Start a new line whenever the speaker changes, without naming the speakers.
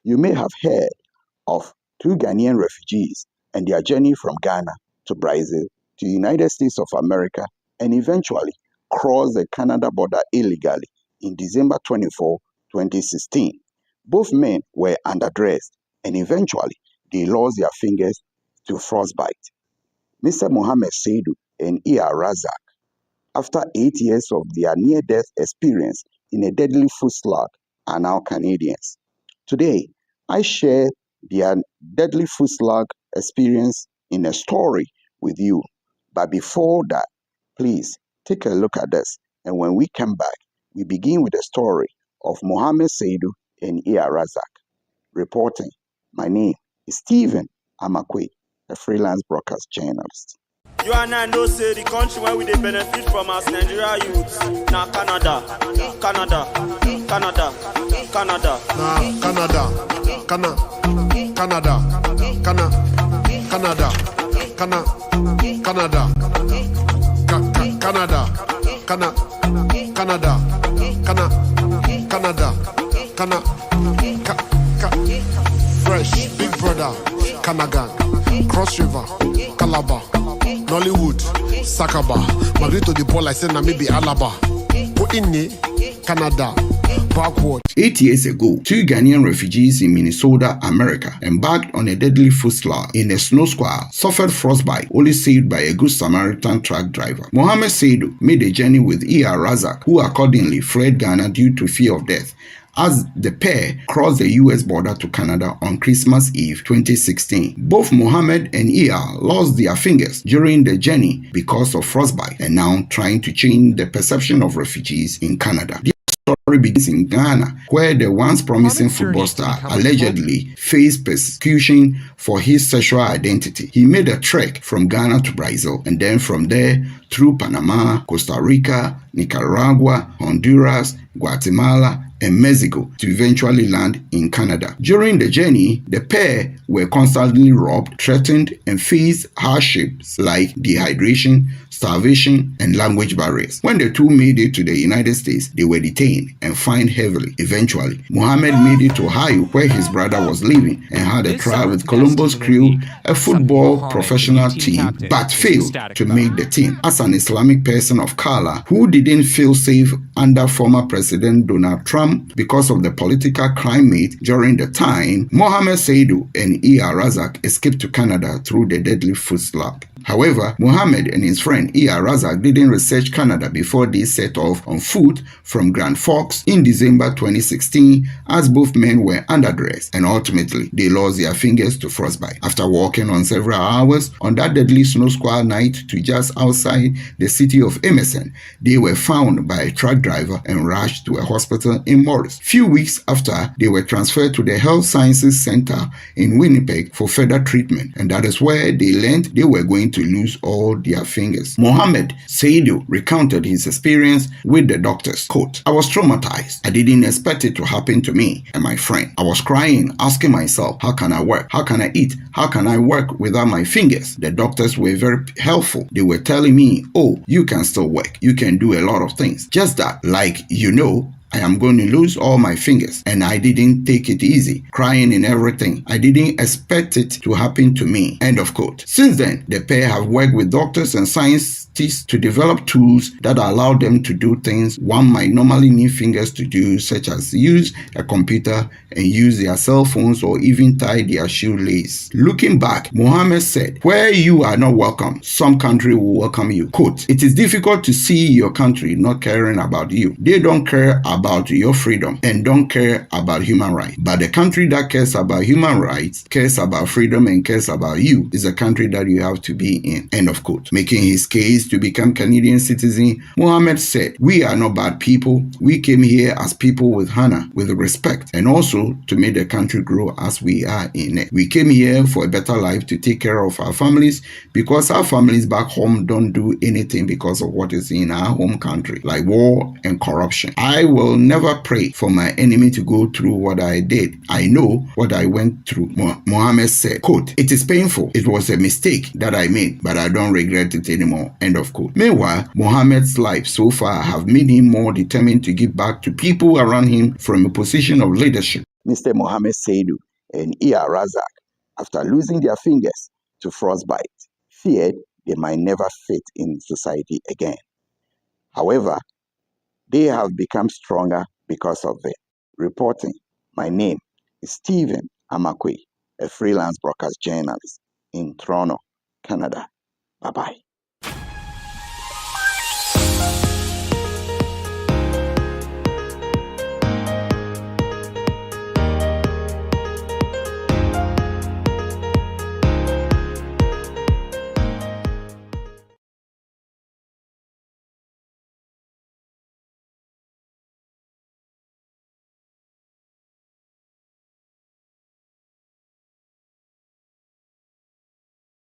You may have heard of two Ghanaian refugees and their journey from Ghana to Brazil to the United States of America and eventually crossed the Canada border illegally in December 24, 2016. Both men were underdressed and eventually they lost their fingers to frostbite. Mr. Mohammed Saidu and E.R. Razak, after 8 years of their near-death experience in a deadly foot-slog, are now Canadians. Today, I share their deadly foot-slog experience in a story with you. But before that, please take a look at this. And when we come back, we begin with the story of Mohammed Saidu and E.R. Razak. Reporting, my name is Stephen Amakwe, a freelance broadcast journalist.
You and I know say the country where we dey benefit from as Nigeria youths. Now Canada.
Nah, Canada. Canada. Canada. Canada. Canada. Canada. Fresh, Big Brother, Kanagan, Cross River, Calabar, Nollywood, Sakaba, Marito the ball I said na maybe Alaba. Put in Canada. Backward.
8 years ago, two Ghanaian refugees in Minnesota, America, embarked on a deadly foot-slog in a snow squall, suffered frostbite, only saved by a good Samaritan truck driver. Mohammed Saidu made a journey with E.R. Razak, who accordingly fled Ghana due to fear of death, as the pair crossed the U.S. border to Canada on Christmas Eve 2016. Both Mohammed and E.R. lost their fingers during the journey because of frostbite and now trying to change the perception of refugees in Canada. The story begins in Ghana, where the once promising football star allegedly faced persecution for his sexual identity. He made a trek from Ghana to Brazil and then from there through Panama, Costa Rica, Nicaragua, Honduras, Guatemala, and Mexico to eventually land in Canada. During the journey, the pair were constantly robbed, threatened, and faced hardships like dehydration, starvation, and language barriers. When the two made it to the United States, they were detained and fined heavily. Eventually, Mohammed made it to Ohio, where his brother was living, and had a trial with Columbus Crew, a football professional team, but failed to make the team. As an Islamic person of color who didn't feel safe under former President Donald Trump because of the political climate during the time, Mohammed Saidu and E.R. Razak escaped to Canada through the deadly foot-slog. However, Mohammed and his friend E.R. Razak didn't research Canada before they set off on foot from Grand Forks in December 2016, as both men were underdressed, and ultimately they lost their fingers to frostbite. After walking on several hours on that deadly snow squall night to just outside the city of Emerson, they were found by a truck driver and rushed to a hospital in Morris. Few weeks after, they were transferred to the Health Sciences Center in Winnipeg for further treatment, and that is where they learned they were going to lose all their fingers. Mohammed Saidu recounted his experience with the doctors. Quote, "I was traumatized. I didn't expect it to happen to me and my friend. I was crying, asking myself, how can I work? How can I eat? How can I work without my fingers?" The doctors were very helpful. They were telling me, "Oh, you can still work. You can do a lot of things. Just that, like, I am going to lose all my fingers." And I didn't take it easy, crying and everything. I didn't expect it to happen to me. End of quote. Since then, the pair have worked with doctors and scientists to develop tools that allow them to do things one might normally need fingers to do, such as use a computer and use their cell phones or even tie their shoelace. Looking back, Mohammed said, "Where you are not welcome, some country will welcome you." Quote, "It is difficult to see your country not caring about you. They don't care about your freedom and don't care about human rights. But the country that cares about human rights, cares about freedom, and cares about you is a country that you have to be in." End of quote. Making his case to become Canadian citizen, Mohammed said, "We are not bad people. We came here as people with honor, with respect, and also to make the country grow as we are in it. We came here for a better life, to take care of our families, because our families back home don't do anything because of what is in our home country, like war and corruption. I will never pray for my enemy to go through what I did. I know what I went through." Mohammed said, quote, "It is painful. It was a mistake that I made, but I don't regret it anymore." End of quote. Meanwhile, Mohammed's life so far have made him more determined to give back to people around him from a position of leadership.
Mr. Mohammed Saidu and Iya Razak, after losing their fingers to frostbite, feared they might never fit in society again. However, they have become stronger because of it. Reporting, my name is Stephen Amakwe, a freelance broadcast journalist in Toronto, Canada. Bye-bye.